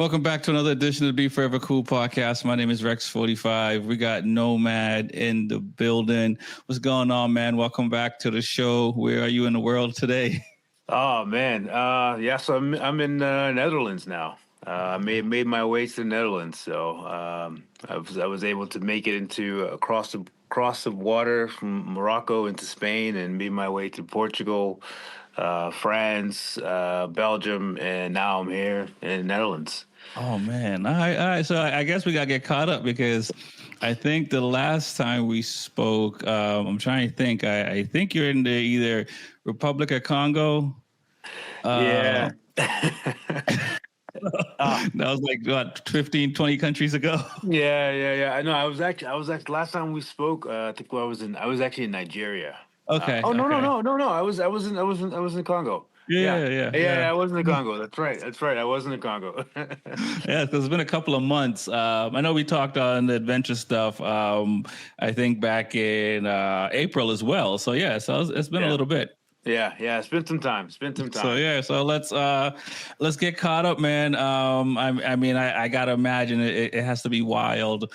Welcome back to another edition of the Be Forever Cool podcast. My name is Rex45. We got Nomad in the building. What's going on, man? Welcome back to the show. Where are you in the world today? Oh man, so I'm in Netherlands now. Made my way to the Netherlands, so I was able to make it into across the water from Morocco into Spain, and made my way to Portugal, France, Belgium, and now I'm here in the Netherlands. Oh, man. All right. So I guess we got to get caught up because I think the last time we spoke, I'm trying to think. I think you're in the either Republic of Congo. Yeah. That was like, what, 15, 20 countries ago? Yeah. I know. I was actually last time we spoke. I think I was actually in Nigeria. Okay. No. Okay. I was in Congo. Yeah. I was in the Congo. That's right. I was in the Congo. Yeah, because it's been a couple of months. I know we talked on the adventure stuff. I think back in April as well. So yeah, it's been a little bit. Yeah. It's been some time. So let's get caught up, man. I gotta imagine it has to be wild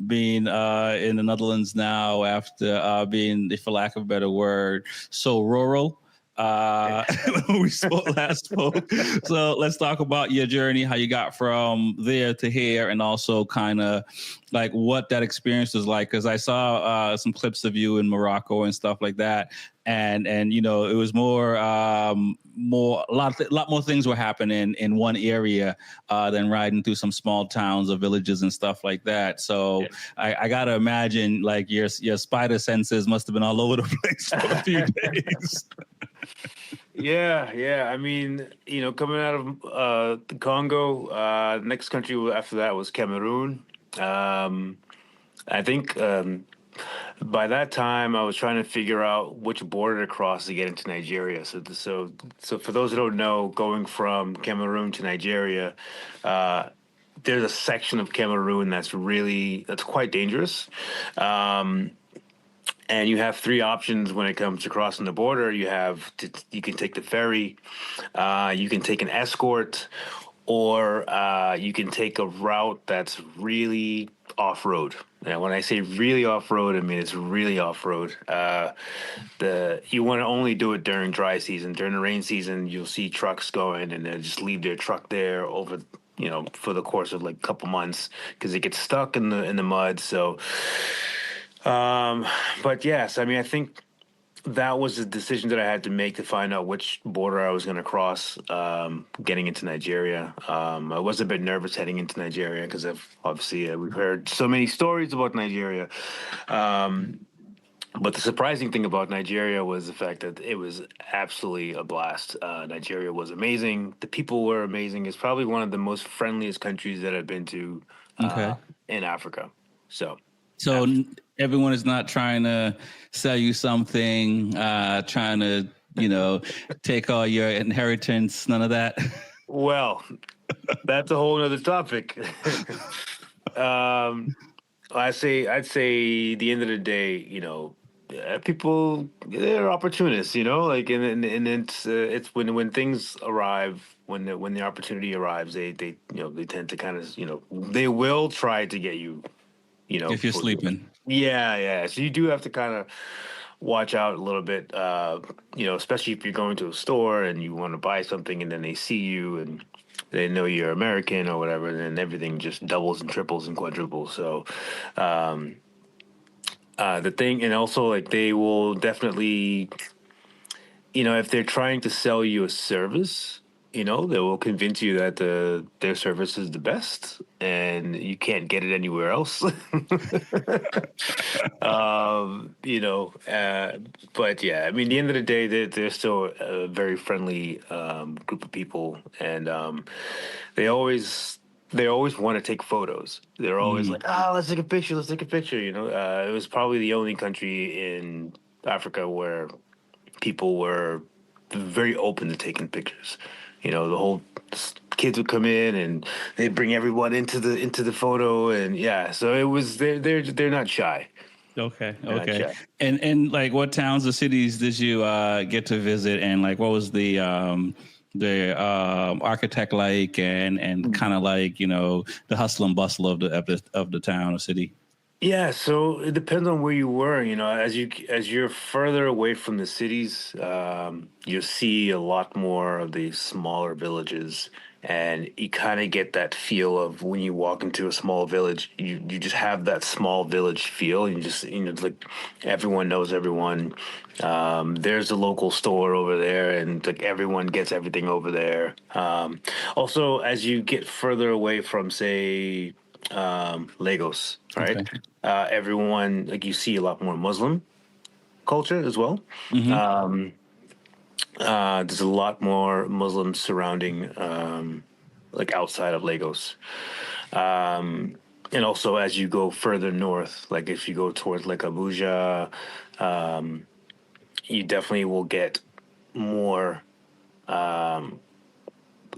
being in the Netherlands now after being, for lack of a better word, so rural. When we last spoke. So let's talk about your journey, how you got from there to here, and also kind of like what that experience was like. Because I saw some clips of you in Morocco and stuff like that, and you know it was a lot more things were happening in one area than riding through some small towns or villages and stuff like that. So I gotta imagine like your spider senses must have been all over the place for a few days. Yeah. I mean, coming out of the Congo, the next country after that was Cameroon. I think by that time I was trying to figure out which border to cross to get into Nigeria. So for those who don't know, going from Cameroon to Nigeria, there's a section of Cameroon that's quite dangerous. And you have three options when it comes to crossing the border. You can take the ferry, you can take an escort, or you can take a route that's really off-road. And when I say really off-road, I mean it's really off-road. You want to only do it during dry season. During the rain season, you'll see trucks going, and they'll just leave their truck there over, for the course of like a couple months because it gets stuck in the mud. So. But yes, I mean, I think that was a decision that I had to make to find out which border I was going to cross, getting into Nigeria. I was a bit nervous heading into Nigeria because we've heard so many stories about Nigeria. But the surprising thing about Nigeria was the fact that it was absolutely a blast. Nigeria was amazing. The people were amazing. It's probably one of the most friendliest countries that I've been to in Africa. So everyone is not trying to sell you something, trying to, take all your inheritance, none of that. Well, that's a whole other topic. I'd say the end of the day, people, they're opportunists, like, and it's when things arrive, when the opportunity arrives, they tend to kind of, they will try to get you, if you're sleeping. Yeah. So you do have to kind of watch out a little bit, especially if you're going to a store and you want to buy something and then they see you and they know you're American or whatever, and then everything just doubles and triples and quadruples. So the thing, and also like they will definitely, if they're trying to sell you a service, they will convince you that their service is the best and you can't get it anywhere else. But yeah, I mean, at the end of the day, they're still a very friendly group of people, and they always want to take photos. They're always like, let's take a picture. It was probably the only country in Africa where people were very open to taking pictures. The whole kids would come in and they'd bring everyone into the photo, and so it was they're not shy. Okay. And like what towns or cities did you get to visit, and like what was the the architect like and kind of like, you know, the hustle and bustle of the town or city? Yeah, so it depends on where you were. You know, as you're further away from the cities, you'll see a lot more of the smaller villages, and you kind of get that feel of when you walk into a small village. You just have that small village feel. You just it's like everyone knows everyone. There's a local store over there, and like everyone gets everything over there. Also, as you get further away from, say, Lagos, right? Okay. Everyone, like, you see a lot more Muslim culture as well. Mm-hmm. There's a lot more Muslims surrounding, like outside of Lagos. And also as you go further north, like if you go towards like Abuja, you definitely will get more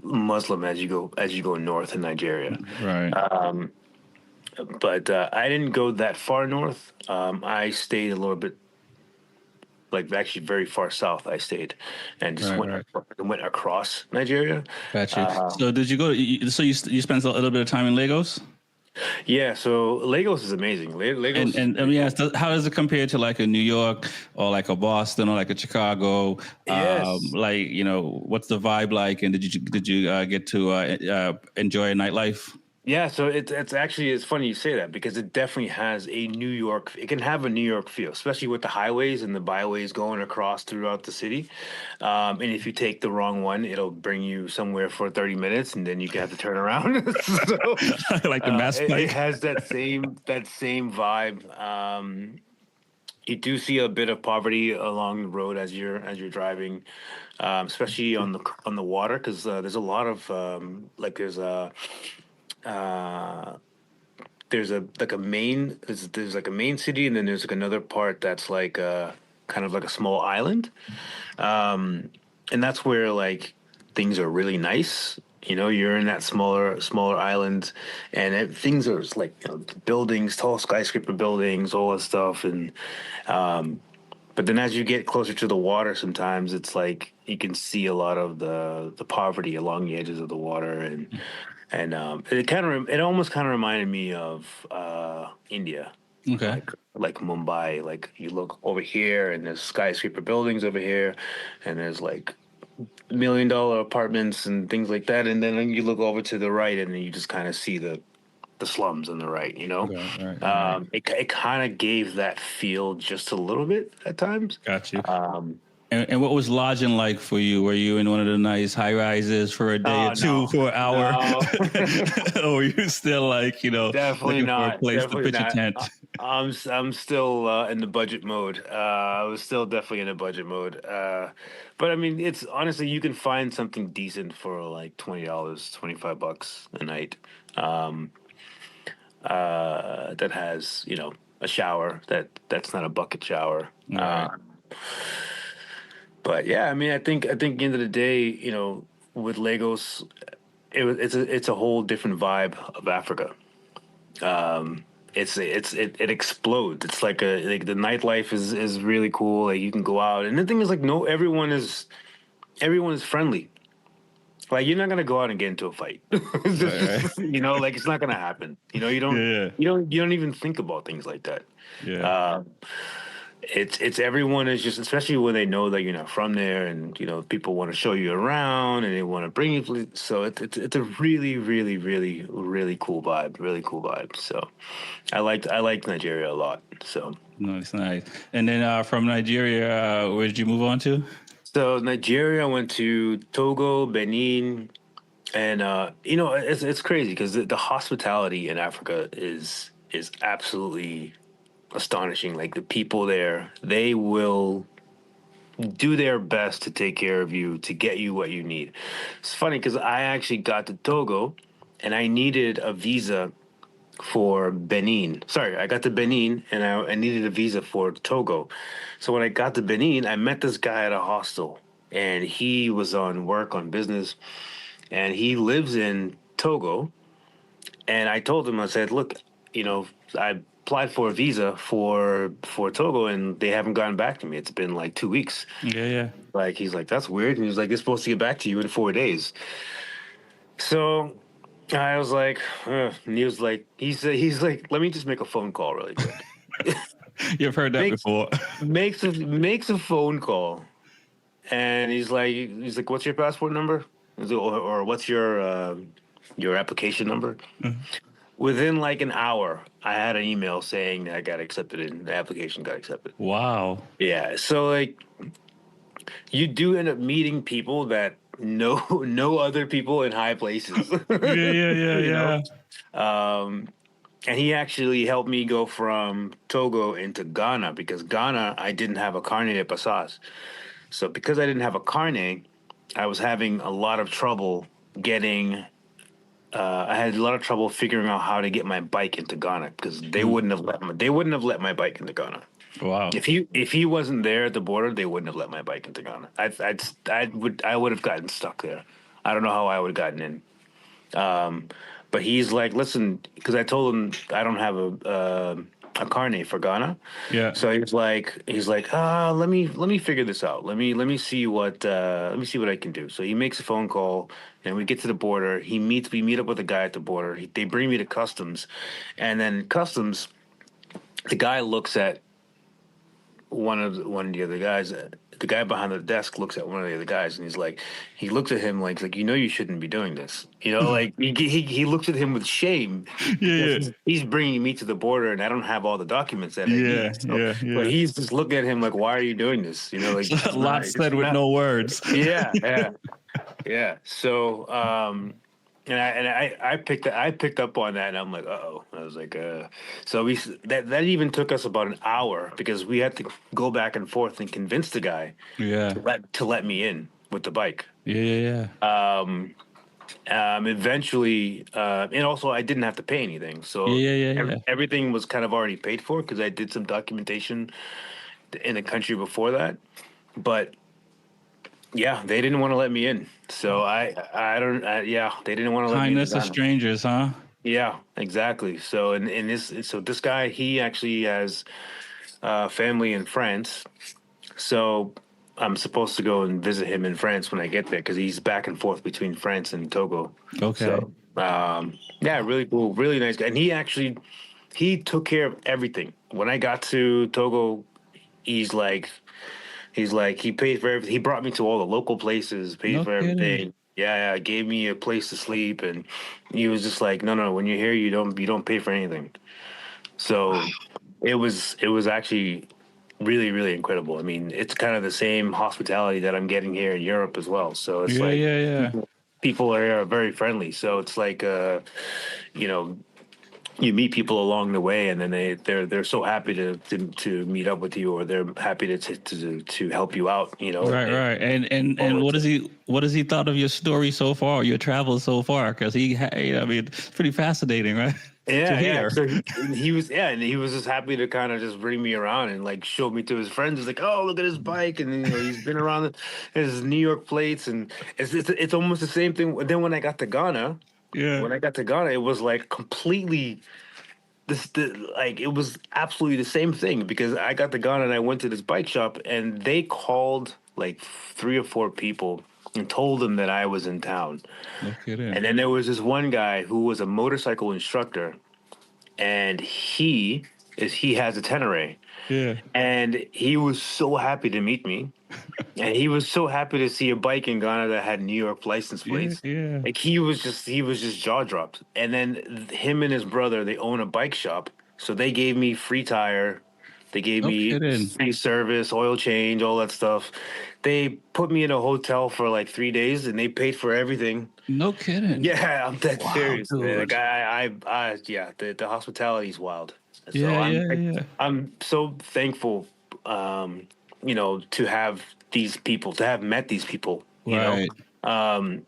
Muslim as you go north in Nigeria. Right. But I didn't go that far north. I stayed a little bit, like actually very far south. I stayed, and just Right. Right. went across Nigeria. Got you. So did you go? So you spent a little bit of time in Lagos, Yeah, so Lagos is amazing. Lagos is and let really me cool. ask, how does it compare to like a New York or like a Boston or like a Chicago? Yes. Like, you know, what's the vibe like? And did you get to enjoy nightlife? Yeah, so it's funny you say that because it definitely has a New York. It can have a New York feel, especially with the highways and the byways going across throughout the city. And if you take the wrong one, it'll bring you somewhere for 30 minutes, and then you have to turn around. So Like the mass it spike? has that same vibe. You do see a bit of poverty along the road as you're driving, especially on the water, because there's a lot of like uh, there's a like a main there's like a main city, and then there's like another part that's like kind of like a small island, and that's where like things are really nice. You know, you're in that smaller island, and things are like, you know, buildings, tall skyscraper buildings, all that stuff. And but then as you get closer to the water, sometimes it's like you can see a lot of the poverty along the edges of the water. And it almost kind of reminded me of India, Okay. like Mumbai. Like you look over here, and there's skyscraper buildings over here, and there's like $1 million apartments and things like that. And then you look over to the right, and then you just kind of see the slums on the right. You know, Right. Right. Right. it kind of gave that feel just a little bit at times. Got you. And what was lodging like for you? Were you in one of the nice high rises for a day or Oh two no, for an hour? no. Or were you still like, you know, Definitely looking for a not. place to Definitely pitch a not. tent? I'm still in the budget mode. I was still definitely in the budget mode. But I mean, it's honestly, you can find something decent for like $20, $25 a night. Um, that has, you know, a shower that's not a bucket shower. Right. But yeah, I mean, I think at the end of the day, you know, with Lagos, it's a whole different vibe of Africa. It explodes. It's like the nightlife is really cool. Like you can go out, and the thing is, like, no, everyone is friendly. Like you're not gonna go out and get into a fight. It's Right. just, you know, like it's not gonna happen. You know, you don't Yeah. you don't you don't even think about things like that. Yeah. Uh, it's everyone is just, especially when they know that you're not from there, and you know people want to show you around and they want to bring you. So it's a really really really really cool vibe, really cool vibe. So I liked Nigeria a lot. So Nice. Nice. And then from Nigeria, where did you move on to? Nigeria, I went to Togo, Benin, and you know, it's crazy because the hospitality in Africa is absolutely astonishing. Like the people there, they will do their best to take care of you, to get you what you need. It's funny because I actually got to Togo and I needed a visa for Benin. Sorry, I got to Benin and I needed a visa for Togo. So when I got to Benin, I met this guy at a hostel, and he was on work, on business, and he lives in Togo. And I told him, I said, look, you know, I applied for a visa for Togo, and they haven't gotten back to me. It's been like 2 weeks. Yeah, yeah. Like he's like, that's weird, and he's like, they're supposed to get back to you in 4 days. So I was like, ugh. And he was like, he's like, let me just make a phone call really quick. You've heard that makes before. makes a phone call, and he's like, what's your passport number? Or what's your application number? Within like an hour, I had an email saying that I got accepted and the application got accepted. Wow. Yeah, so like you do end up meeting people that know other people in high places. Yeah, yeah, yeah, you know, yeah. and he actually helped me go from Togo into Ghana because Ghana I didn't have a carnet de passage. So because I didn't have a carnet, I was having a lot of trouble getting. I had a lot of trouble figuring out how to get my bike into Ghana because they wouldn't have let my bike into Ghana. Wow. If he wasn't there at the border, they wouldn't have let my bike into Ghana. I would have gotten stuck there. I don't know how I would have gotten in. But he's like, listen, because I told him I don't have a carnet for Ghana. Yeah. So he's like, let me figure this out. Let me see what I can do. So he makes a phone call, and we get to the border. We meet up with a guy at the border. They bring me to customs, and then customs, the guy looks at one of the other guys. The guy behind the desk looks at one of the other guys, and he looks at him like you know you shouldn't be doing this. Like he looks at him with shame Yeah, because yeah. he's bringing me to the border, and I don't have all the documents that I Yeah, need. yeah, But yeah. he's just looking at him like, why are you doing this? Like A lot said with no words. Yeah, yeah, yeah. So and I picked up on that, and I'm like, uh-oh. I was like, so that even took us about an hour because we had to go back and forth and convince the guy Yeah. to let me in with the bike. Yeah, yeah, Eventually, and also I didn't have to pay anything, yeah. so Yeah, yeah, yeah, yeah. everything was kind of already paid for because I did some documentation in the country before that, but. Yeah, they didn't want to let me in. So I don't yeah, they didn't want to let me into Kindness of Ghana. strangers, huh? Yeah, exactly. So this guy, he actually has family in France. So I'm supposed to go and visit him in France when I get there because he's back and forth between France and Togo. Okay. So yeah, really cool, really nice guy. And he took care of everything. When I got to Togo, he's like he paid for everything. He brought me to all the local places, paid No for kidding. everything. Yeah, yeah, gave me a place to sleep, and he was just like, no, no, when you're here, you don't pay for anything. So it was actually really, really incredible. I mean, it's kind of the same hospitality that I'm getting here in Europe as well. So it's Yeah, like yeah, yeah. people are very friendly. So it's like you know, you meet people along the way, and then they're so happy to meet up with you, or they're happy to help you out. Right, right. And what has he thought of your story so far, your travels so far? Because I mean, it's pretty fascinating, right? To Yeah, yeah. hear. So he was just happy to kind of just bring me around and like show me to his friends. He's like, "Oh, look at his bike," and he's been around his New York plates, and it's almost the same thing. Then Yeah. when I got to Ghana, it was like completely like it was absolutely the same thing because I got to Ghana and I went to this bike shop and they called like 3 or 4 people and told them that I was in town. No kidding. And then there was this one guy who was a motorcycle instructor, and he has a Tenere, Yeah. and he was so happy to meet me, and he was so happy to see a bike in Ghana that had New York license Yeah, plates. yeah. Like he was just jaw dropped. And then him and his brother, they own a bike shop, so they gave me free tire. They gave No me kidding. free service, oil change, all that stuff. They put me in a hotel for like 3 days, and they paid for everything. No kidding. Yeah, I'm dead Wow, serious, man. Like dude. yeah, the hospitality is wild. So Yeah, yeah, yeah. I'm so thankful, to have these people, to have met these people, Right. and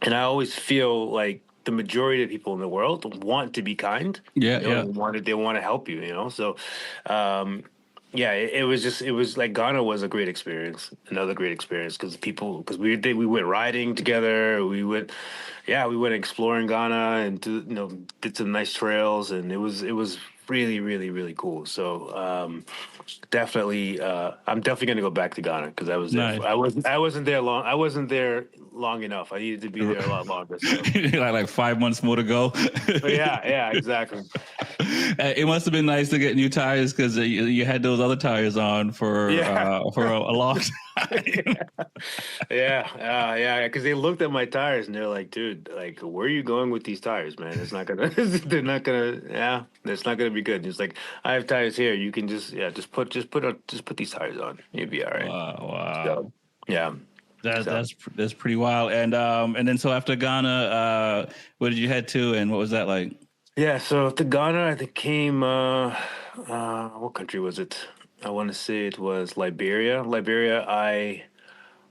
I always feel like the majority of people in the world want to be kind. Yeah, yeah. They want to help you. So, um, yeah, it was like Ghana was a great experience, another great experience because we went riding together. We went exploring Ghana and did some nice trails, and it was really, really, really cool. So definitely, I'm definitely gonna go back to Ghana because I was there. Nice. I wasn't there long. I wasn't there long enough. I needed to be there a lot longer. So, Like 5 months more to go. but yeah, exactly. It must have been nice to get new tires because you had those other tires on Yeah. for a long time. Yeah, because they looked at my tires and they're like, "Dude, like, where are you going with these tires, man? It's not gonna, they're not gonna, yeah, it's not gonna be good." And it's like, "I have tires here. You can just put these tires on. You'll be all right." Wow, wow. So, yeah, so That's pretty wild. And then so after Ghana, where did you head to, and what was that like? yeah. So to Ghana, I think came. What country was it? I want to say it was Liberia. Liberia. I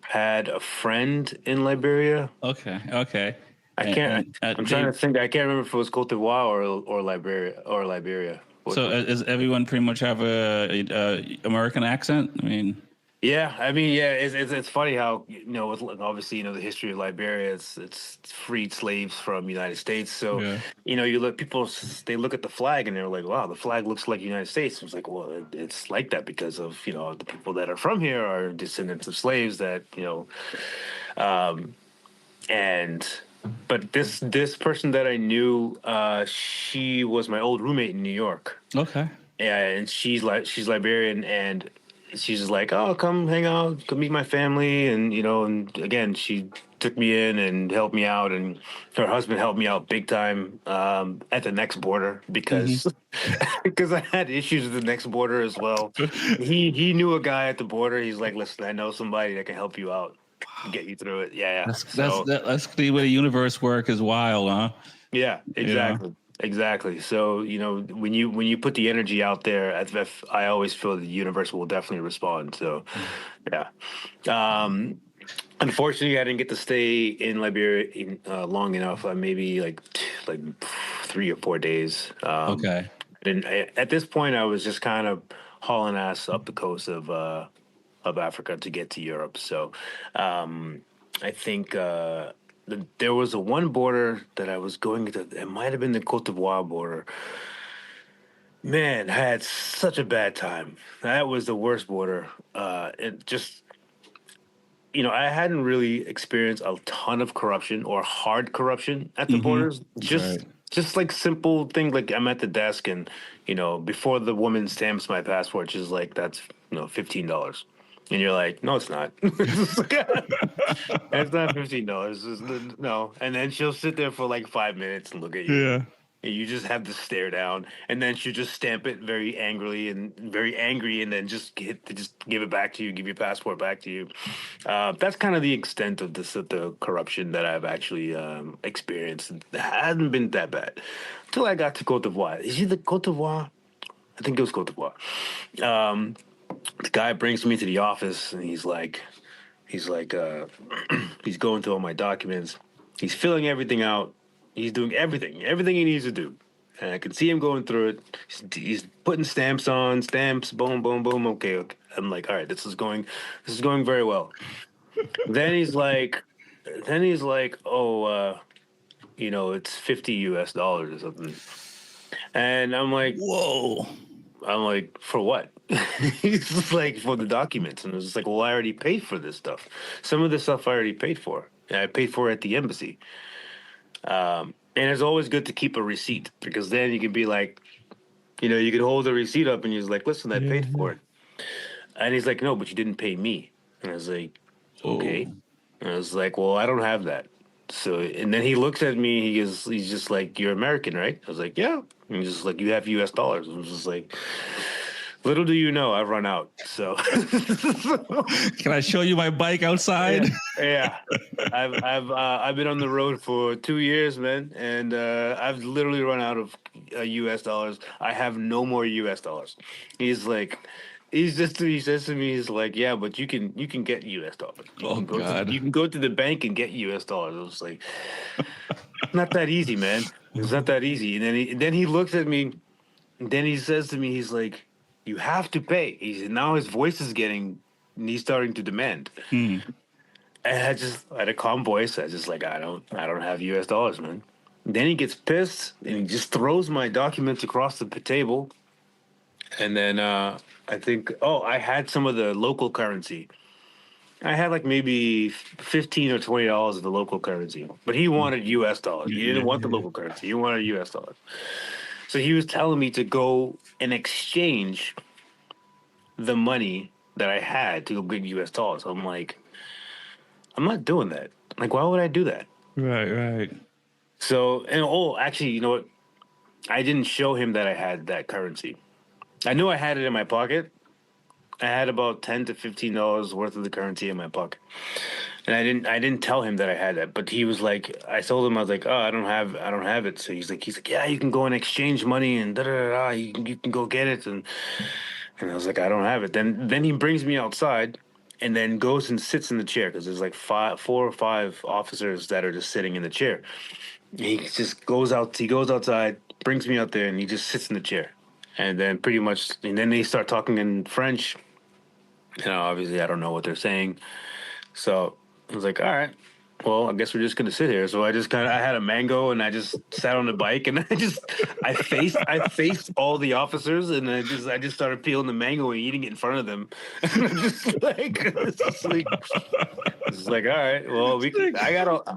had a friend in Liberia. Okay, okay. I can't. And I'm trying to think. I can't remember if it was Cote d'Ivoire or Liberia or Liberia. so does everyone pretty much have a American accent? I mean, Yeah, I mean, yeah, it's funny how with, obviously the history of Liberia. It's freed slaves from United States. So yeah. you look people they look at the flag and they're like, wow, the flag looks like United States. It's like, well, it's like that because of the people that are from here are descendants of slaves that um, and. But this person that I knew, she was my old roommate in New York. Okay. Yeah, and she's Liberian, and she's just like, oh, come hang out, come meet my family, and and again, she took me in and helped me out, and her husband helped me out big time at the next border because because I had issues with the next border as well. He knew a guy at the border. He's like, listen, I know somebody that can help you out, get you through it. Yeah, yeah. So. That's the way the universe work is wild, huh? Yeah, Yeah. exactly. Exactly. So, when you put the energy out there, I always feel the universe will definitely respond. So, yeah. Um, Unfortunately, I didn't get to stay in Liberia long enough. Maybe like 3 or 4 days. Okay. And at this point, I was just kind of hauling ass up the coast of Africa to get to Europe. So, I think there was a one border that I was going to. It might have been the Cote d'Ivoire border. Man, I had such a bad time. That was the worst border. It just, I hadn't really experienced a ton of corruption or hard corruption at the borders. Right. Just like simple things like I'm at the desk and before the woman stamps my passport, she's like, "That's $15." And you're like, no, it's not. It's not $15. No. And then she'll sit there for like 5 minutes and look at you. Yeah. And you just have to stare down. And then she'll just stamp it very angrily and very angry and then just give it back to you, give your passport back to you. That's kind of the extent of the corruption that I've actually experienced. It hasn't been that bad until I got to Cote d'Ivoire. Is it the Cote d'Ivoire? I think it was Cote d'Ivoire. The guy brings me to the office and he's like, he's going through all my documents. He's filling everything out. He's doing everything he needs to do. And I can see him going through it. He's putting stamps on, boom, boom, boom. Okay. I'm like, all right, this is going very well. then he's like, oh, it's $50 or something. And Whoa. I'm like, for what? He's just like, for the documents. And it's just like, well, I already paid for this stuff. Some of this stuff I already paid for. And I paid for it at the embassy. And it's always good to keep a receipt because then you can be like, you can hold the receipt up and he's like, listen, I paid for it. And he's like, no, but you didn't pay me. And I was like, okay. And I was like, well, I don't have that. So, and then he looks at me, he's just like, you're American, right? I was like, yeah. And he's just like, you have US dollars. I was just like, little do you know, I've run out. So, Can I show you my bike outside? yeah. I've been on the road for 2 years, man, and I've literally run out of US dollars. I have no more US dollars. He's like, he says to me, he's like, yeah, but you can get US dollars. You can go to the bank and get US dollars. I was like, not that easy, man. It's not that easy. And then he looks at me, and then he says to me, he's like, you have to pay. Now his voice is he's starting to demand. And I had a calm voice. I just like, I don't have US dollars, man. Then he gets pissed and he just throws my documents across the table. And then I think, I had some of the local currency. I had like maybe $15 or $20 of the local currency, but he wanted U.S. dollars. He didn't want the local currency. He wanted U.S. dollars. So he was telling me to go and exchange the money that I had to go get U.S. dollars. I'm like, I'm not doing that. Like, why would I do that? Right. So, and actually, you know what? I didn't show him that I had that currency. I knew I had it in my pocket. I had about $10 to $15 worth of the currency in my pocket, and I didn't tell him that I had that. But he was like, I told him I was like, oh, I don't have it. So he's like, yeah, you can go and exchange money and da da da. Da. You can go get it, and I was like, I don't have it. Then he brings me outside, and then goes and sits in the chair because there's like 4 or 5 officers that are just sitting in the chair. He just goes out. He goes outside, brings me out there, and he just sits in the chair. And then then they start talking in French. Obviously I don't know what they're saying. So I was like, all right, well, I guess we're just gonna sit here. So I had a mango and I just sat on the bike and I faced all the officers and I just started peeling the mango and eating it in front of them. And I'm just like, it's like, all right, well,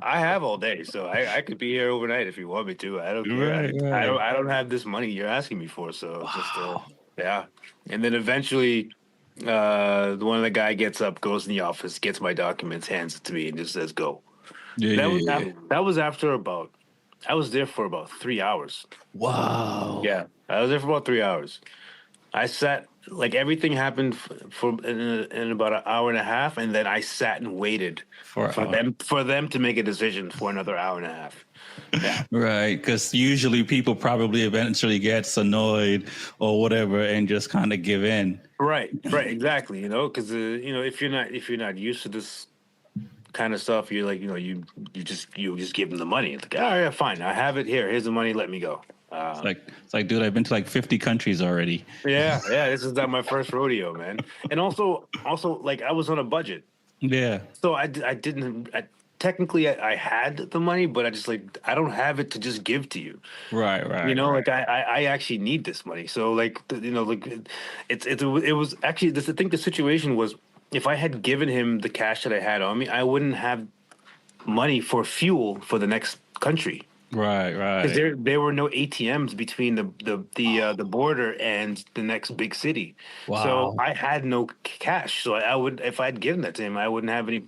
I have all day, so I could be here overnight if you want me to. I don't care. I don't have this money you're asking me for, so just yeah. And then eventually one of the guy gets up, goes in the office, gets my documents, hands it to me, and just says, "Go." That was after I was there for about 3 hours. Wow. Yeah, I was there for about 3 hours. I sat like everything happened in about an hour and a half, and then I sat and waited for them to make a decision for another hour and a half. Yeah. Right, because usually people probably eventually gets annoyed or whatever and just kind of give in. Right, exactly. Because if you're not used to this kind of stuff, you're like, you just give them the money. It's like, all right, fine, I have it here. Here's the money. Let me go. It's like, dude, I've been to like 50 countries already. Yeah. This is not my first rodeo, man. And also, like I was on a budget. Yeah. So technically I had the money, but I don't have it to just give to you. Right. Like I actually need this money. So like, it was actually this. I think the situation was if I had given him the cash that I had on me, I wouldn't have money for fuel for the next country. Right. Because there were no ATMs between the border and the next big city. Wow. So I had no cash. So I would, if I'd given that to him, I wouldn't have any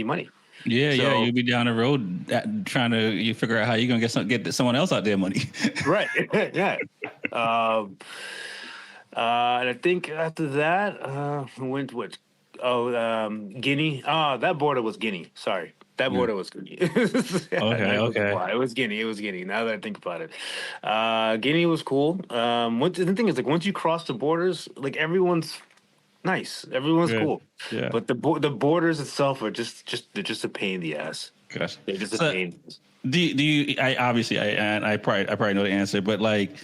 money. Yeah, you'd be down the road trying to figure out how you're gonna get someone else out there money. Right. Yeah. And I think after that, went what? Guinea. That border was Guinea. Sorry. That border was Guinea. Okay. It was Guinea. Now that I think about it, Guinea was cool. The thing is, like, once you cross the borders, like everyone's nice, everyone's cool. Yeah. But the borders itself are they're just a pain in the ass. Gosh. They're just a pain. Do you? I probably know the answer, but like,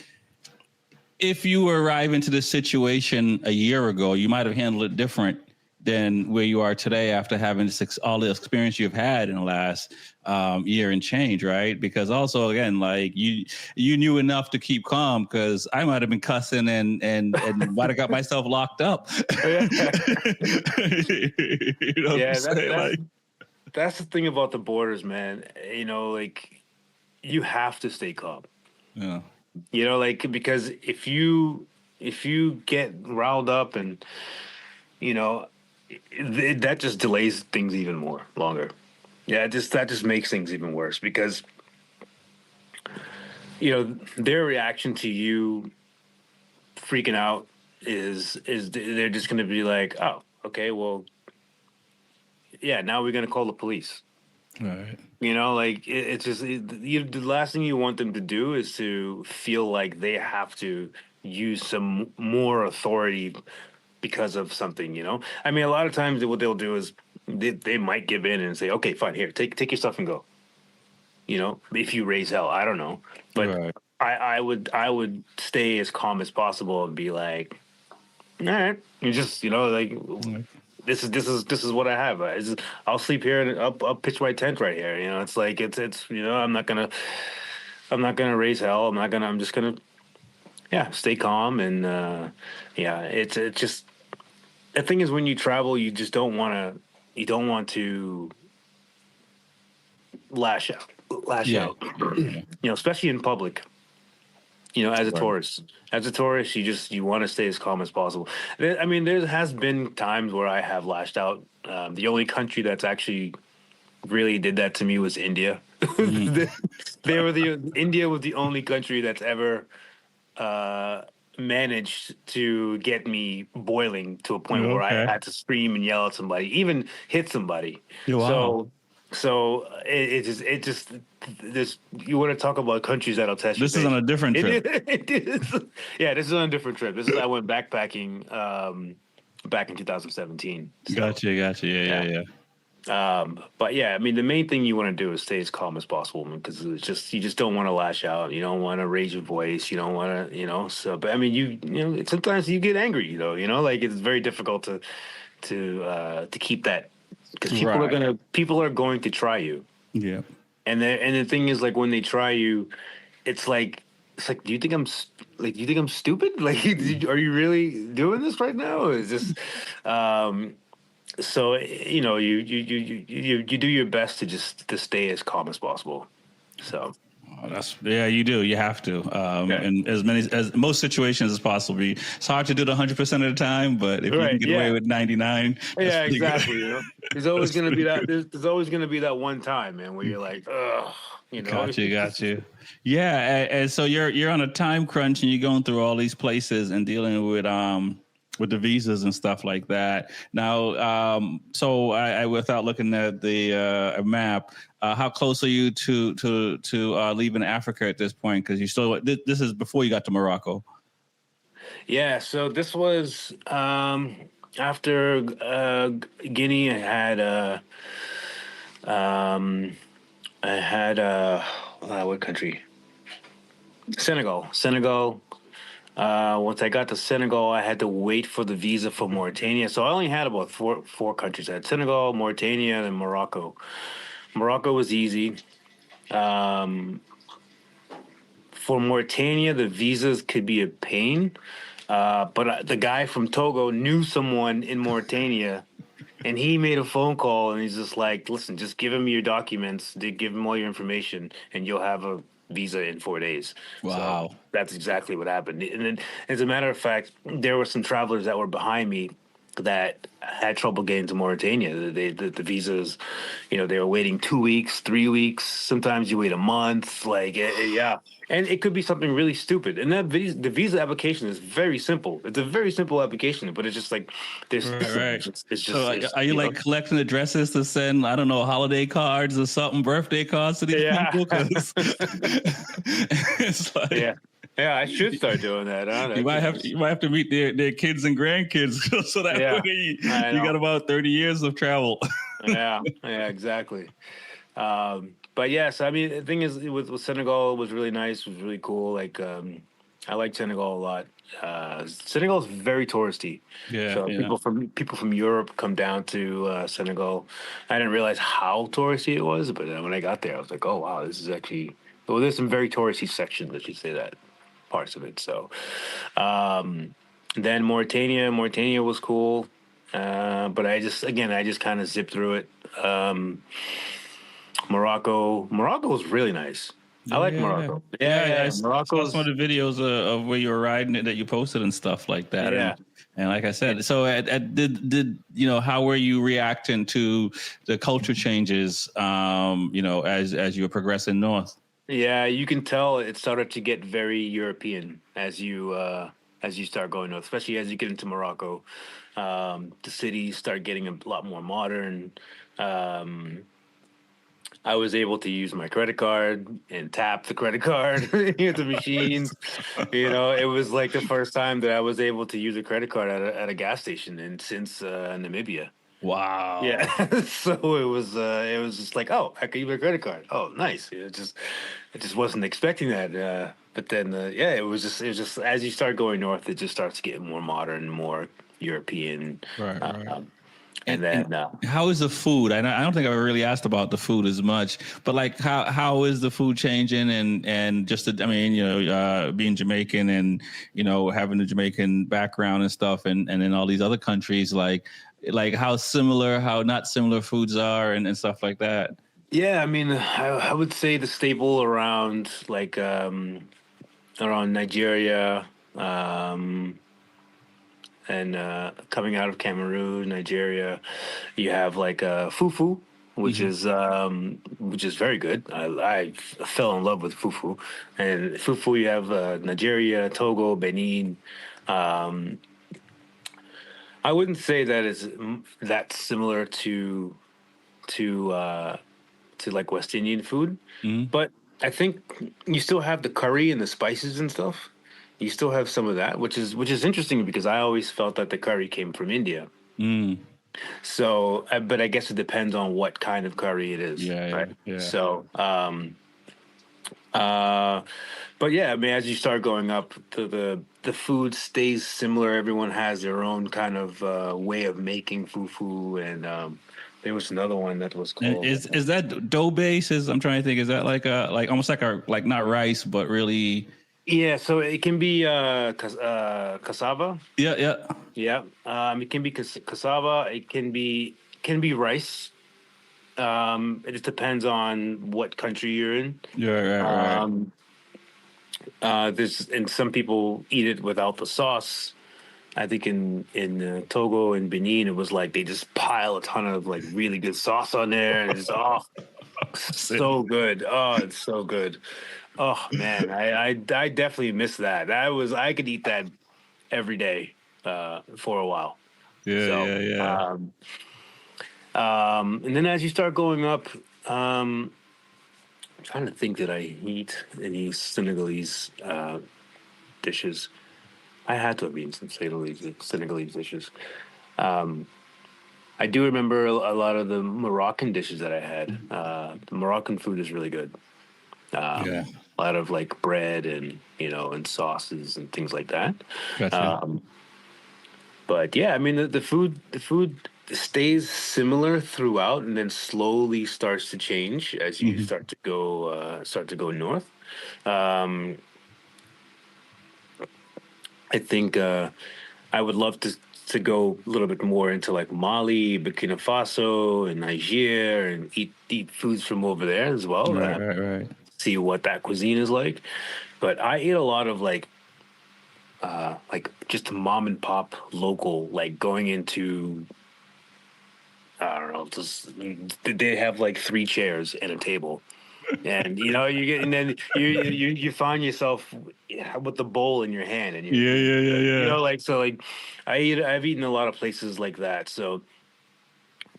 if you arrive into this situation a year ago, you might have handled it different than where you are today after having all the experience you've had in the last year and change, right? Because also, again, like you knew enough to keep calm, because I might have been cussing and might have got myself locked up. That's the thing about the borders, man. Like you have to stay calm. Yeah. Like, because if you get riled up and that just delays things even longer. Yeah, that just makes things even worse, because their reaction to you freaking out is they're just going to be like, oh, okay, well, yeah, now we're going to call the police. Right. Like it's just the last thing you want them to do is to feel like they have to use some more authority because of something. I mean, a lot of times what they'll do is they might give in and say, okay, fine, here, take your stuff and go. If you raise hell, I don't know, but right. I would stay as calm as possible and be like, all right, you just like, this is what I have. I'll sleep here and I'll pitch my tent right here. It's like it's I'm not gonna raise hell. I'm just gonna stay calm and it's just the thing is when you travel, you don't want to lash out, lash Yeah, out. yeah, yeah. Especially in public. As a Right. tourist, you want to stay as calm as possible. I mean, there has been times where I have lashed out. The only country that's actually really did that to me was India. Mhm. India was the only country that's ever uh, managed to get me boiling to a point where I Okay. had to scream and yell at somebody, even hit somebody. Yeah, wow. So it just this you want to talk about countries that'll test your This is on a patience. different It trip. is, it is. Yeah, this is on a different trip. I went backpacking back in 2017. So Gotcha, gotcha. Yeah, yeah, yeah. yeah. But yeah, I mean, the main thing you want to do is stay as calm as possible because you just don't want to lash out. You don't want to raise your voice. You don't want to, so, but I mean, sometimes you get angry, like it's very difficult to keep that because Right. people are going to try you. Yeah. And the thing is like when they try you, it's like, do you think do you think I'm stupid? Like, are you really doing this right now? Is this, um, so you do your best to stay as calm as possible. So Oh, yeah, you do. You have to. yeah, In as most situations as possible. It's hard to do it 100% of the time, but if you can right, get away yeah, with 99, that's yeah, pretty good. exactly. There's always That's gonna be pretty that. good. There's always gonna be that one time, man, where you're like, ugh, Gotcha, gotcha. Yeah, and so you're on a time crunch and you're going through all these places and dealing with the visas and stuff like that. Now, so I without looking at the map, how close are you to leaving Africa at this point? Because you still this is before you got to Morocco. Yeah. So this was after Guinea. Um, I had what country? Senegal. Once I got to Senegal, I had to wait for the visa for Mauritania. So I only had about four countries. I had Senegal, Mauritania, and Morocco. Morocco was easy. Um, for Mauritania, the visas could be a pain. But the guy from Togo knew someone in Mauritania, and he made a phone call, and he's just like, "Listen, just give him your documents, give him all your information, and you'll have a visa in 4 days." So Wow. that's exactly what happened. And then, as a matter of fact, there were some travelers that were behind me that had trouble getting to Mauritania. The visas, they were waiting 2 weeks, 3 weeks. Sometimes you wait a month. Like, yeah. And it could be something really stupid. And the visa application is very simple. It's a very simple application, but it's just like there's Right, right. it's So just it's are you like collecting addresses to send, I don't know, holiday cards or something, birthday cards to these yeah. people? Because it's like Yeah. Yeah, I should start doing that. Huh? you That might could have be, you might have to meet their kids and grandkids so that way yeah, I you got know. about 30 years of travel. Yeah, yeah, exactly. But yes, I mean the thing is with Senegal it was really nice, it was really cool. Like I like Senegal a lot. Senegal is very touristy, Yeah, so yeah. people from Europe come down to Senegal. I didn't realize how touristy it was, but when I got there, I was like, oh wow, this is actually well. There's some very touristy sections, I should say that parts of it. So um, then Mauritania was cool, but I just kind of zipped through it. Um, Morocco was really nice. I like Yeah, Morocco. yeah. Yeah, yeah, yeah. I saw some Morocco's of the videos of where you were riding it that you posted and stuff like that, yeah. and like I said, so did how were you reacting to the culture changes? As you were progressing north. Yeah, you can tell it started to get very European as you start going north, especially as you get into Morocco. The cities start getting a lot more modern. Um, I was able to use my credit card and tap the credit card at the machines. It was like the first time that I was able to use a credit card at a gas station and since Namibia. Wow. Yeah, so it was just like, oh, I can use my credit card. Oh, nice. I just wasn't expecting that. But then yeah, it was just as you start going north, it just starts getting more modern, more European. Right, right. Uh, And And then how is the food? I don't think I really asked about the food as much, but like how is the food changing? And just I mean, being Jamaican and having the Jamaican background and stuff, and then all these other countries, like how similar, how not similar foods are, and stuff like that. yeah, I mean, I would say the staple around around Nigeria, and coming out of Cameroon, Nigeria, you have like fufu, Hmm. which is very good. I fell in love with fufu, and fufu you have Nigeria, Togo, Benin. Um, I wouldn't say that it's that similar to uh, to like West Indian food, Hmm. but I think you still have the curry and the spices and stuff. You still have some of that, which is interesting because I always felt that the curry came from India. Mm. So, but I guess it depends on what kind of curry it is, Yeah, right? yeah, yeah. So, uh, but yeah, I mean, as you start going up, the food stays similar. Everyone has their own kind of way of making fufu, and there was another one that was And called. is that dough base? I'm trying to think. Is that like almost like a like not rice, but really? Yeah, so it can be cassava. Yeah, yeah. Yeah, it can be cassava. It can be rice. It just depends on what country you're in. Yeah, right, right. Um, there's and some people eat it without the sauce. I think in Togo and Benin, it was like they just pile a ton of like really good sauce on there, and it's so good. Oh, it's so good. Oh man, I definitely miss that. I could eat that every day for a while. Yeah, So, yeah, yeah. and then as you start going up, um, I'm trying to think that I eat any Senegalese dishes. I had to have eaten some Senegalese dishes. I do remember a lot of the Moroccan dishes that I had. The Moroccan food is really good. Yeah. A lot of like bread and and sauces and things like that. Gotcha. Um, but yeah, I mean the food stays similar throughout, and then slowly starts to change as you Hmm. start to go north. Um, I think I would love to go a little bit more into like Mali, Burkina Faso, and Niger, and eat foods from over there as well. Right, right, right. See what that cuisine is like. But I eat a lot of like just mom and pop local, like going into I don't know, just they have like three chairs and a table. And you get, and then you find yourself with the bowl in your hand, and Yeah, yeah, yeah, yeah. like so like I've eaten a lot of places like that. So,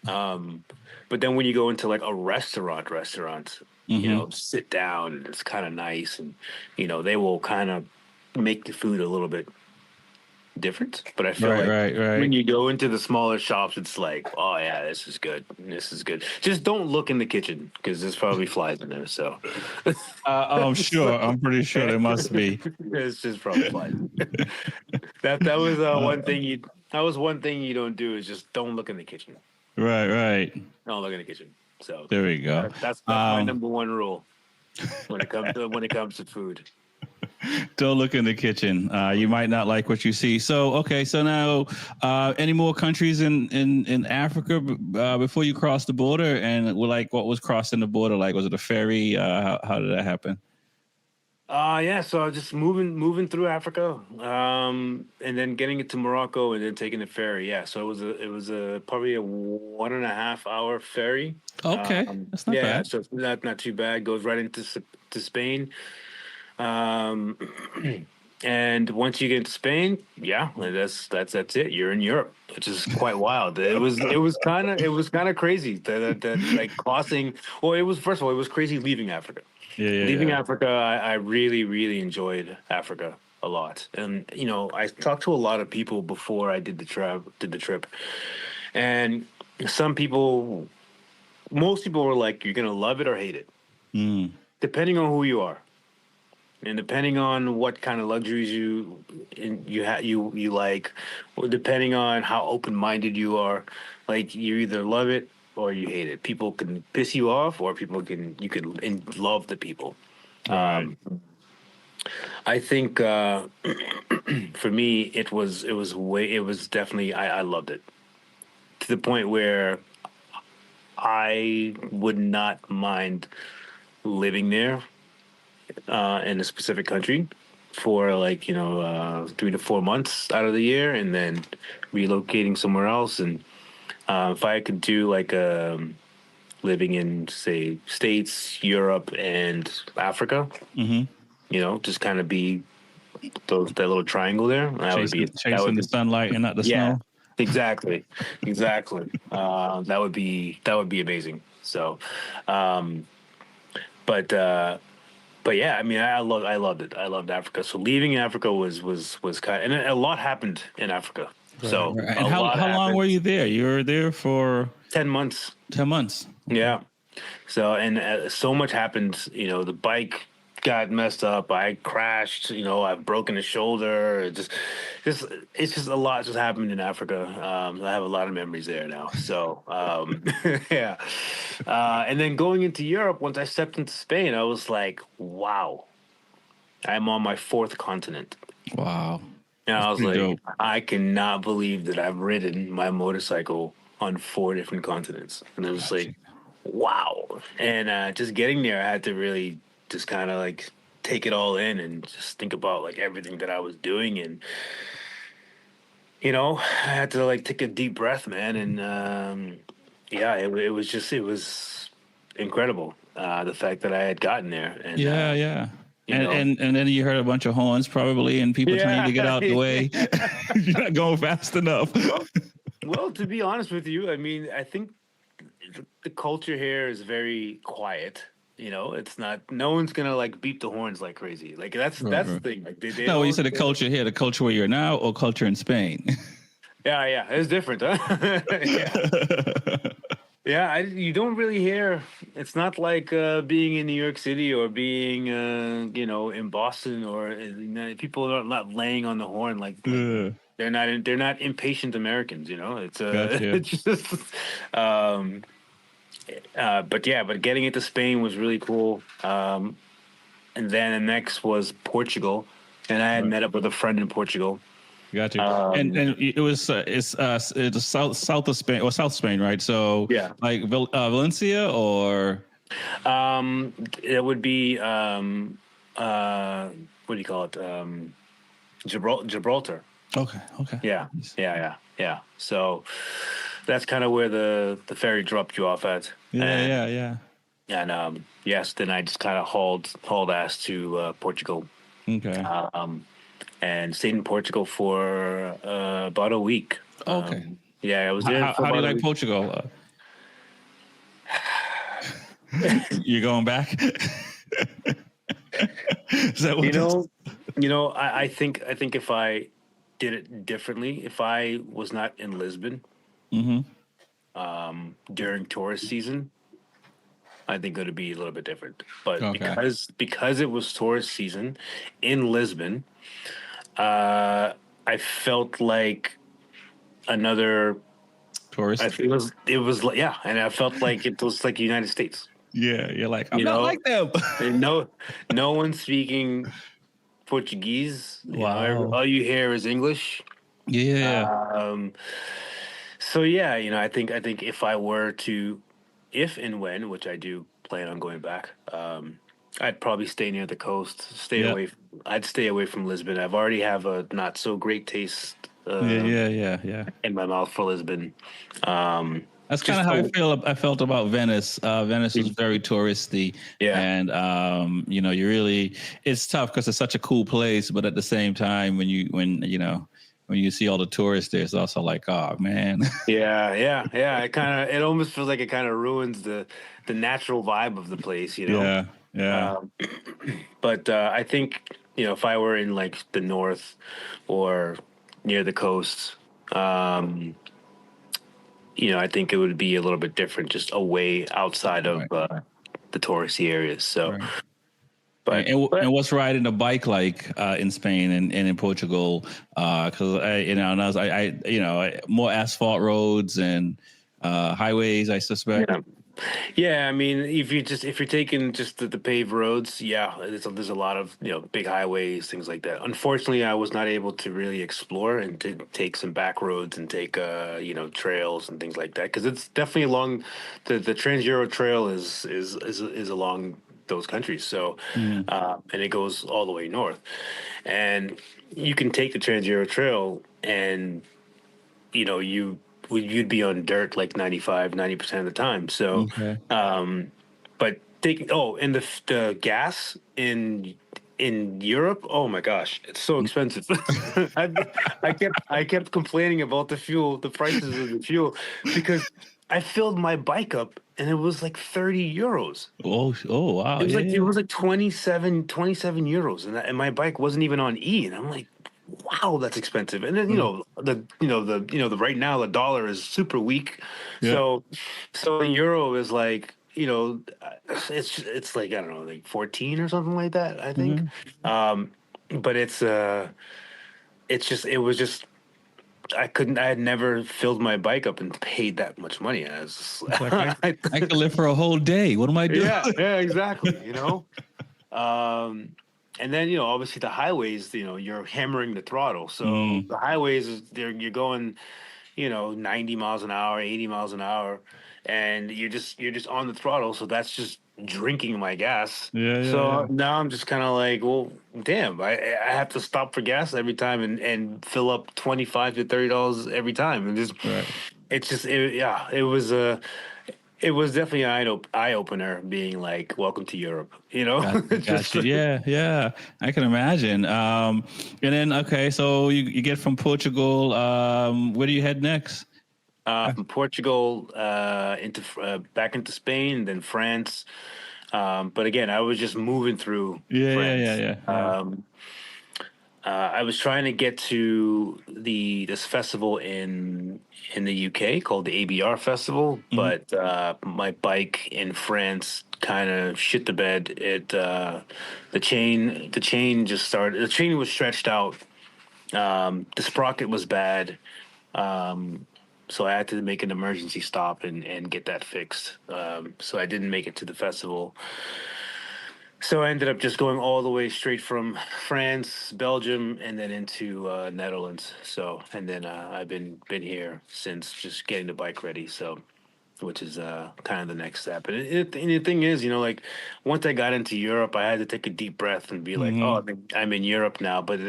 um, but then when you go into like a restaurant, Hmm. sit down and it's kind of nice, and they will kind of make the food a little bit different. But I feel Right, like right, when right. you go into the smaller shops, it's like, oh yeah, this is good. This is good. Just don't look in the kitchen because there's probably flies in there. So, I'm sure. I'm pretty sure there must be. it's just probably flies. That was Uh, one thing you. That was one thing you don't do is just don't look in the kitchen. right, right. Don't look in the kitchen. So There we go. that's my number one rule when it comes to food. Don't look in the kitchen. You might not like what you see. So, okay. So now, any more countries in Africa before you cross the border? And like, what was crossing the border like? Was it a ferry? How did that happen? Yeah, so I was just moving through Africa, and then getting it to Morocco, and then taking the ferry. Yeah, so it was a probably a 1.5 hour ferry. Okay, that's not Yeah, bad. so it's not too bad. Goes right into to Spain. Um, and once you get to Spain, yeah, like that's it. You're in Europe, which is quite wild. It was kind of crazy that like crossing. Well, it was first of all, it was crazy leaving Africa. Yeah, yeah, Leaving yeah. Africa, I really, really enjoyed Africa a lot. And I talked to a lot of people before I did the trip, and some people, most people were like, "You're gonna love it or hate it, Mm. depending on who you are." and depending on what kind of luxuries you like, or depending on how open minded you are, like you either love it or you hate it. People can piss you off, or you can love the people. Right. I think for me, it was definitely I loved it to the point where I would not mind living there in a specific country for like 3 to 4 months out of the year, and then relocating somewhere else. And if I could do like living in say States, Europe, and Africa, just kind of be that little triangle there, that would Chasing the be sunlight and not the yeah, snow. exactly. That would be amazing. So, but but yeah, I mean, I loved it. I loved Africa. So leaving Africa was kind of, and a lot happened in Africa. Right, So right. a And lot how long happened. were you there? You were there for 10 months. 10 months. Okay. Yeah. So and so much happened. The bike got messed up. I crashed. I've broken a shoulder. Just it's just a lot just happened in Africa. I have a lot of memories there now. So yeah. And then going into Europe, once I stepped into Spain, I was like, wow, I'm on my fourth continent. Wow. And That's I was pretty like, dope. I cannot believe that I've ridden my motorcycle on four different continents. And it was like, Gotcha. wow. And just getting there, I had to really just kind of like take it all in and just think about like everything that I was doing. And, I had to like take a deep breath, man. And yeah, it was incredible. The fact that I had gotten there. And, Yeah, yeah. you And, know, and and then you heard a bunch of horns probably and people telling you to get yeah. out the way. You're not going fast enough. Well, to be honest with you, I mean, I think the culture here is very quiet. It's not. No one's gonna like beep the horns like crazy. Like Right, that's the right. thing. Like they No, when you don't. said the culture here, the culture where you're now or culture in Spain. Yeah, yeah, it's different, huh? Yeah, yeah. You don't really hear. It's not like being in New York City or being in Boston or people are not laying on the horn like Yeah. they're not impatient Americans. It's Gotcha. it's just um but yeah, but getting into Spain was really cool. And then the next was Portugal, and I had Right. met up with a friend in Portugal. Got you. And Um, it was it's south of Spain or South Spain, right? So yeah, like Valencia or it would be what do you call it? Gibraltar. okay, okay. Yeah, Nice. yeah. So that's kind of where the ferry dropped you off at, Yeah, and yeah, yeah. yes, then I just kind of hauled ass to Portugal. Okay. Um, and stayed in Portugal for about a week. Okay. Yeah, I was there for How do you about a like week. Portugal? You're going back? Is that You what this? know, I think if I did it differently, if I was not in Lisbon Mm-hmm. during tourist season, I think it would be a little bit different. But Okay. because it was tourist season in Lisbon, uh, I felt like another. Tourist. It was like, yeah, and I felt like it was like the United States. Yeah, you're like, I'm You not know, like them. and no one speaking Portuguese. Wow. All you hear is English. Yeah. Um, so yeah, I think if and when, which I do plan on going back, I'd probably stay near the coast, Yeah. I'd stay away from Lisbon. I've already have a not so great taste Yeah. Yeah. Yeah. Yeah. in my mouth for Lisbon. Um, That's kind of just how so, I felt about Venice. Venice is very touristy, yeah, and it's tough because it's such a cool place. But at the same time, when you see all the tourists there, it's also like, oh man. yeah. It almost feels like it kind of ruins the natural vibe of the place. Yeah. Yeah. Um, but I think if I were in like the north or near the coast, I think it would be a little bit different, just away outside of Right. the touristy areas. So Right. And what's riding a bike like in Spain and in Portugal? Because more asphalt roads and highways, I suspect. yeah. Yeah, I mean, if you're taking just the paved roads, yeah, there's a lot of big highways, things like that. Unfortunately, I was not able to really explore and to take some back roads and take trails and things like that because it's definitely along the Trans Euro Trail is along those countries. So, Mm, and it goes all the way north, and you can take the Trans Euro Trail and you'd be on dirt like 90% of the time. So, okay. but taking and the gas in Europe, oh my gosh, it's so expensive. I, I kept complaining about the prices of the fuel, because I filled my bike up and it was like 30 euros. Oh, wow. Yeah, It yeah. was like 27 euros, and my bike wasn't even on E, and I'm like, wow, that's expensive. And then Mm, the right now the dollar is super weak, yeah. so the euro is like it's like I don't know, like 14 or something like that, I think. Mhm. But it was just I had never filled my bike up and paid that much money. I was It's like just, I could live for a whole day. What am I doing? yeah, exactly. And then obviously the highways, you're hammering the throttle. So Mm, the highways you're going 90 miles an hour, 80 miles an hour, and you're just on the throttle. So that's just drinking my gas. yeah, yeah, So yeah. now I'm just kind of like, well, damn, I have to stop for gas every time and fill up $25 to $30 every time, and just Right. it's just yeah, it was definitely an eye opener being like, welcome to Europe, Gotcha, just gotcha. Yeah, yeah. I can imagine. And then okay, so you get from Portugal. Where do you head next? from Portugal into back into Spain, then France. But again, I was just moving through Yeah, yeah, yeah, France. yeah, yeah. I was trying to get to this festival in the UK called the ABR Festival, Mhm. but my bike in France kind of shit the bed. The chain was stretched out. The sprocket was bad. So I had to make an emergency stop and get that fixed. So I didn't make it to the festival. So I ended up just going all the way straight from France, Belgium, and then into Netherlands. So and then I've been here since, just getting the bike ready. So which is kind of the next step. And the thing is, like once I got into Europe, I had to take a deep breath and be like, oh, Mhm. I'm in Europe now. But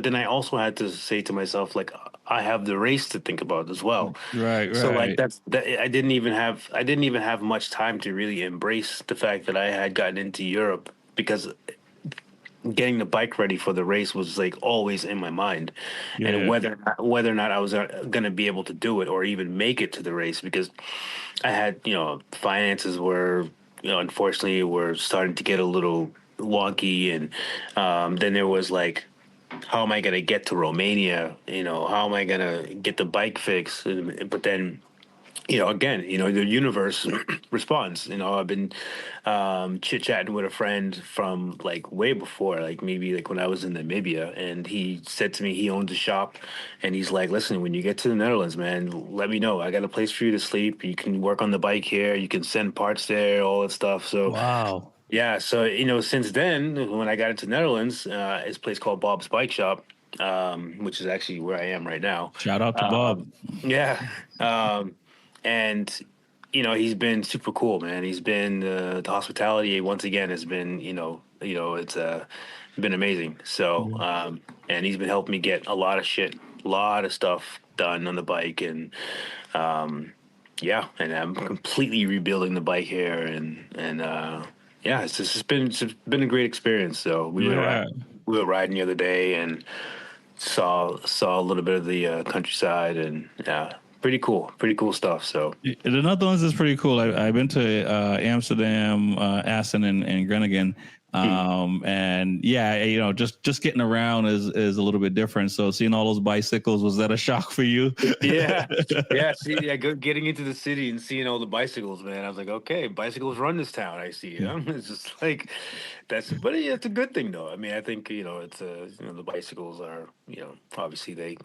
then I also had to say to myself, like, I have the race to think about as well. Right, So like right. that I didn't even have much time to really embrace the fact that I had gotten into Europe, because getting the bike ready for the race was like always in my mind, and Yeah. whether or not I was going to be able to do it or even make it to the race, because I had finances were unfortunately were starting to get a little wonky, and then there was like, how am I going to get to Romania? How am I going to get the bike fixed? But then again, the universe responds. I've been chit chatting with a friend from like way before, like maybe like when I was in Namibia, and he said to me he owns a shop, and he's like, "Listen, when you get to the Netherlands, man, let me know. I got a place for you to sleep. You can work on the bike here. You can send parts there, all that stuff." So Wow. yeah, so since then, when I got into Netherlands, it's a place called Bob's Bike Shop, which is actually where I am right now. Shout out to Bob. Yeah. And he's been super cool, man. He's been the hospitality once again has been it's been amazing. So Yeah. and he's been helping me get a lot of stuff done on the bike, and yeah, and I'm completely rebuilding the bike here, and yeah, it's been a great experience. So Yeah. we were riding the other day and saw a little bit of the countryside, and yeah, pretty cool stuff. So The Netherlands is pretty cool. I've been to Amsterdam, Assen, and Groningen. And yeah, just getting around is a little bit different. So seeing all those bicycles, was that a shock for you? Yeah, yeah. See, yeah, getting into the city and seeing all the bicycles, man. I was like, okay, bicycles run this town. I see. It's just like but yeah, it's a good thing though. I mean, I think it's the bicycles are obviously they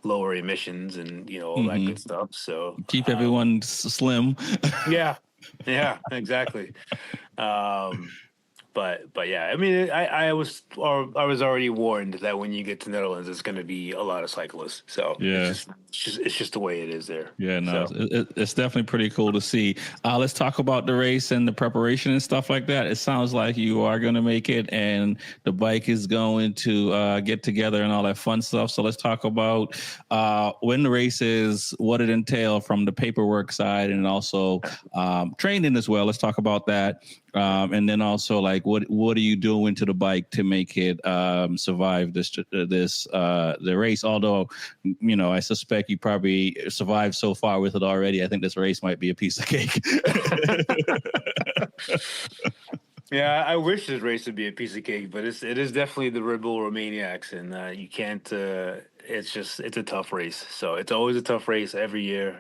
lower emissions and all that Hmm. good stuff. So Keep everyone slim. yeah, yeah, exactly. Um, but yeah, I mean, I was already warned that when you get to Netherlands, it's going to be a lot of cyclists. So Yeah. it's just the way it is there. Yeah, no, So it's definitely pretty cool to see. Let's talk about the race and the preparation and stuff like that. It sounds like you are going to make it, and the bike is going to get together and all that fun stuff. So let's talk about when the race is, what it entails from the paperwork side, and also training as well. Let's talk about that, and then also like what are you doing to the bike to make it survive the race? Although I suspect you probably survived so far with it already. I think this race might be a piece of cake. yeah, I wish this race would be a piece of cake, but it is definitely the Red Bull Romaniacs, and you can't. It's a tough race. So it's always a tough race every year,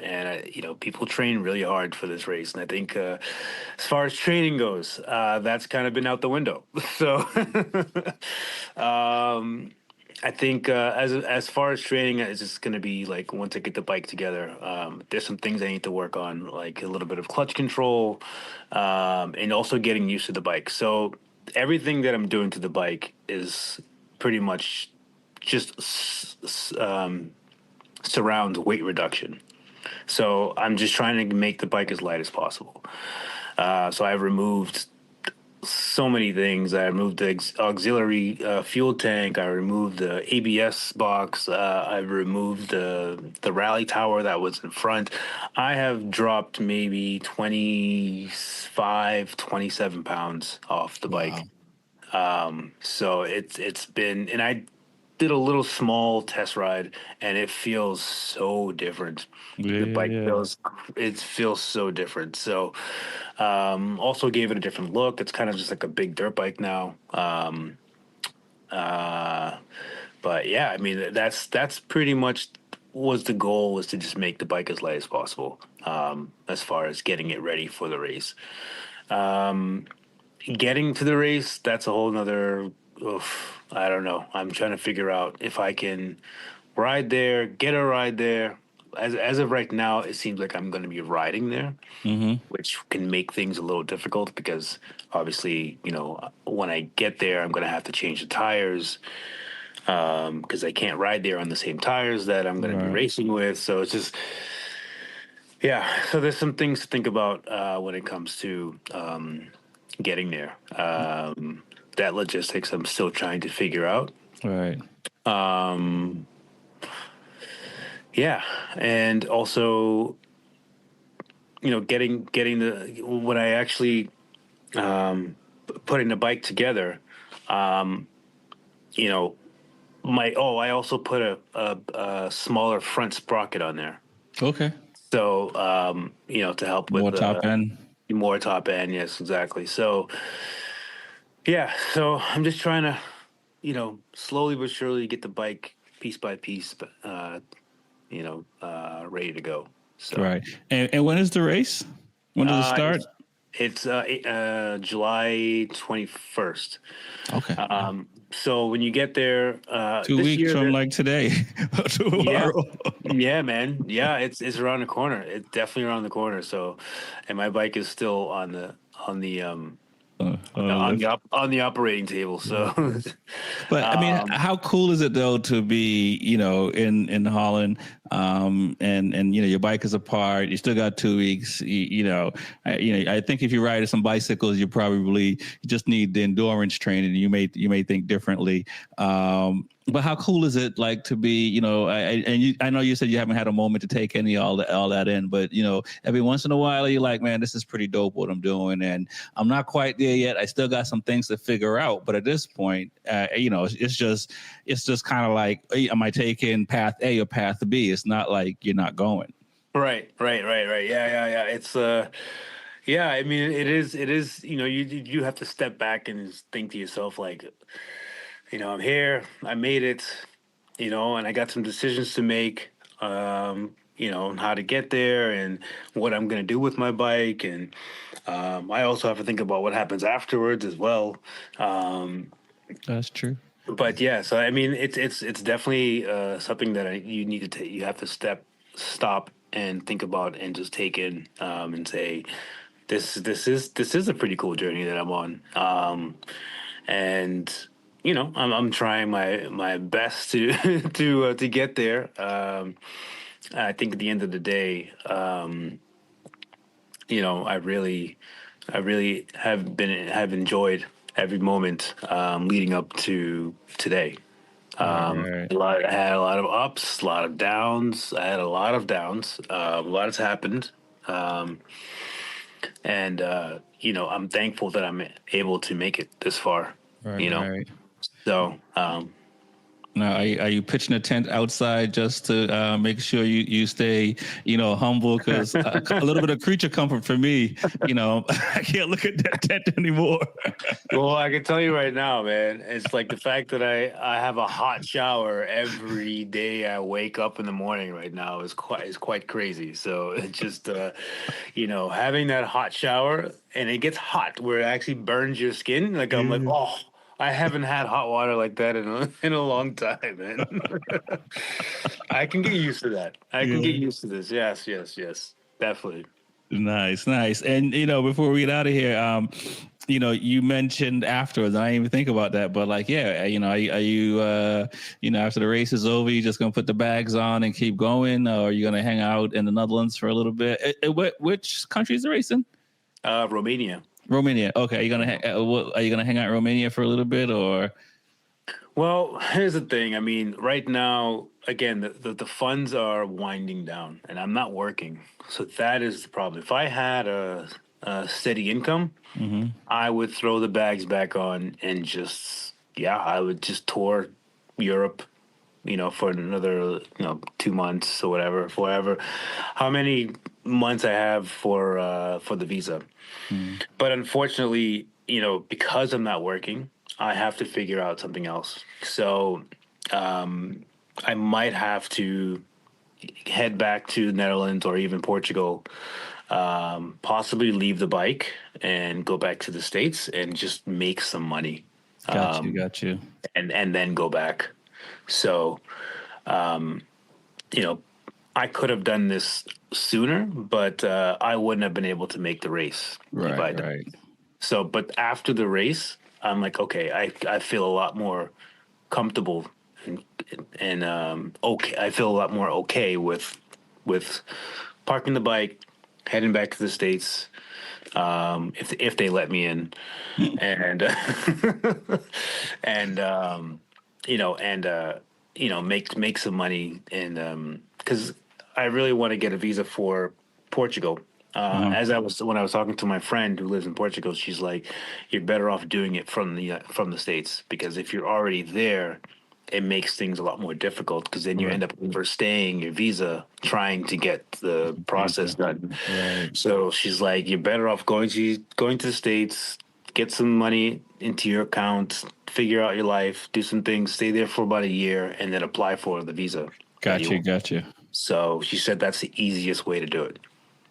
and people train really hard for this race, and I think as far as training goes, that's kind of been out the window. So. I think as far as training, it's just going to be like once I get the bike together, there's some things I need to work on, like a little bit of clutch control, and also getting used to the bike. So everything that I'm doing to the bike is pretty much just surrounds weight reduction. So I'm just trying to make the bike as light as possible. So I've removed so many things. I removed the auxiliary fuel tank. I removed the ABS box. I removed the rally tower that was in front. I have dropped maybe 27 pounds off the Wow. bike. So it's been, and I did a little small test ride, and it feels so different. Yeah, The bike yeah. feels so different. So also gave it a different look. It's kind of just like a big dirt bike now. Uh, but yeah, I mean that's pretty much was the goal, was to just make the bike as light as possible. As far as getting it ready for the race. Getting to the race, that's a whole nother. Oof, I don't know. I'm trying to figure out if I can ride there, get a ride there. As of right now, it seems like I'm going to be riding there, Mm-hmm. which can make things a little difficult because obviously, when I get there, I'm going to have to change the tires because I can't ride there on the same tires that I'm going to be Right. racing with. So it's just, yeah. So there's some things to think about when it comes to getting there. That logistics I'm still trying to figure out. Right. Yeah, and also, getting the when I actually putting the bike together, you know, I also put a smaller front sprocket on there. Okay. So to help More with top end. more top end. Yes, exactly. So yeah, so I'm just trying to slowly but surely get the bike piece by piece, ready to go. So Right. And when is the race? When does it uh, start? it's it's July 21st. Okay. So when you get there, 2 weeks this year, from like today. yeah, Tomorrow. yeah, man, yeah, it's around the corner. It's definitely around the corner. So, and my bike is still on the Lift. on the operating table. So, But I mean, um, how cool is it though to be, in Holland, and your bike is apart. You still got 2 weeks. I think if you ride some bicycles, you just need the endurance training. You may think differently. But how cool is it like to be, I know you said you haven't had a moment to take all that in, but every once in a while you're like, man, this is pretty dope what I'm doing, and I'm not quite there yet. I still got some things to figure out, but at this point, it's just kind of like, am I taking path A or path B? It's not like you're not going. right. Yeah. It's Yeah, I mean, it is. You have to step back and just think to yourself, like, I'm here, I made it, and I got some decisions to make. On how to get there and what I'm gonna do with my bike, and I also have to think about what happens afterwards as well. Um, That's true. but yeah, so I mean, it's definitely something that you need to take. You have to stop, and think about, and just take in, and say, this is a pretty cool journey that I'm on, and I'm trying my best to to get there. I think at the end of the day, I really have enjoyed every moment leading up to today. Right, right. I had a lot of ups, a lot of downs. I had a lot of downs. A lot has happened, and I'm thankful that I'm able to make it this far. Right, You know, right. so Now, are you pitching a tent outside just to make sure you stay, humble? Because a little bit of creature comfort for me, I can't look at that tent anymore. well, I can tell you right now, man. It's like the fact that I have a hot shower every day. I wake up in the morning right now is quite crazy. So it's just having that hot shower, and it gets hot where it actually burns your skin. Like I'm like, Yeah. oh, I haven't had hot water like that in a long time, man. I can get used to that. I can get Yeah. used to this. Yes, yes, yes, definitely. Nice, nice. And before we get out of here, you mentioned afterwards. I didn't even think about that, but like, yeah, are you, after the race is over, you just gonna put the bags on and keep going, or are you gonna hang out in the Netherlands for a little bit? Which country is the race in? Romania. Romania. Okay, are you gonna hang out in Romania for a little bit, or? Well, here's the thing. I mean, right now, again, the funds are winding down, and I'm not working, so that is the problem. If I had a steady income, Hmm. I would throw the bags back on and just, yeah, I would just tour Europe, for another, 2 months or whatever, forever, how many months I have for the visa. But unfortunately, because I'm not working, I have to figure out something else. So I might have to head back to the Netherlands or even Portugal, possibly leave the bike and go back to the States and just make some money, Got you, got you. and then go back. So, you know, I could have done this sooner, but I wouldn't have been able to make the race if Right, I. right. So, but after the race, I'm like, okay, I feel a lot more comfortable, and okay, I feel a lot more okay with parking the bike, heading back to the States, if they let me in, and and make some money, and because I really want to get a visa for Portugal. Uh-huh. As I was when I was talking to my friend who lives in Portugal, she's like, "You're better off doing it from the States, because if you're already there, it makes things a lot more difficult, because then you Right. end up overstaying your visa trying to get the process Visa. done." Right. So she's like, "You're better off going to the States, get some money into your account, figure out your life, do some things, stay there for about a year, and then apply for the visa that you Got you, want." got you. So she said that's the easiest way to do it.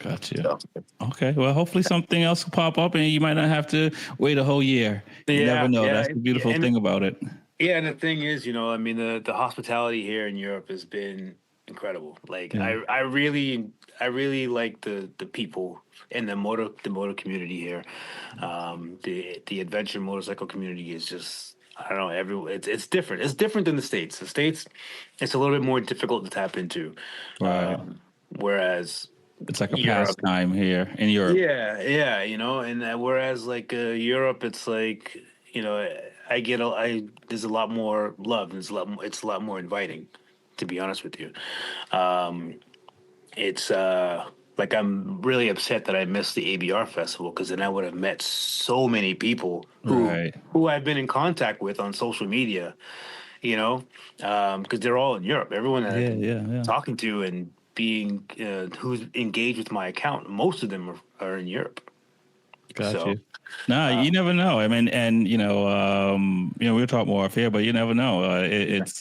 Gotcha. So Okay. Well, hopefully something else will pop up and you might not have to wait a whole year. You never yeah, know. yeah, That's the beautiful and thing about it. yeah, and the thing is, I mean, the hospitality here in Europe has been incredible. Like Yeah. I really like the people in the motor community here. The adventure motorcycle community is just, I don't know, it's different. It's different than the States. The States, it's a little bit more difficult to tap into. Right. Whereas It's like a Europe, pastime here in Europe. yeah, and whereas like Europe, it's like, there's a lot more love. It's a lot more inviting, to be honest with you. It's like, I'm really upset that I missed the ABR festival, because then I would have met so many people who Right. who I've been in contact with on social media, because they're all in Europe. Everyone that I've Yeah, been yeah, yeah. talking to and being who's engaged with my account, most of them are in Europe. Got So, you. Nah, you never know. I mean, and we'll talk more off here, but you never know. It's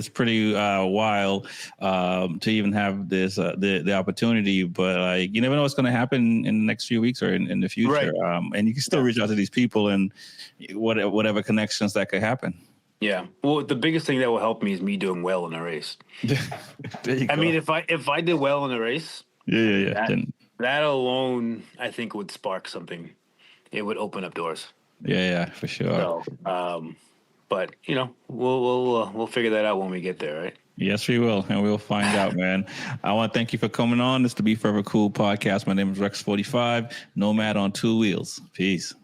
pretty wild to even have this the opportunity, but like you never know what's going to happen in the next few weeks or in the future. right. And you can still reach out to these people and whatever connections that could happen. Yeah. Well, the biggest thing that will help me is me doing well in a race. There you go. I mean, if I did well in a race, Yeah. that alone, I think, would spark something. It would open up doors. Yeah, for sure. So, but we'll figure that out when we get there, right? Yes, we will, and we'll find out, man. I want to thank you for coming on. This is the Be Forever Cool podcast. My name is Rex 45, Nomad on 2 wheels. Peace.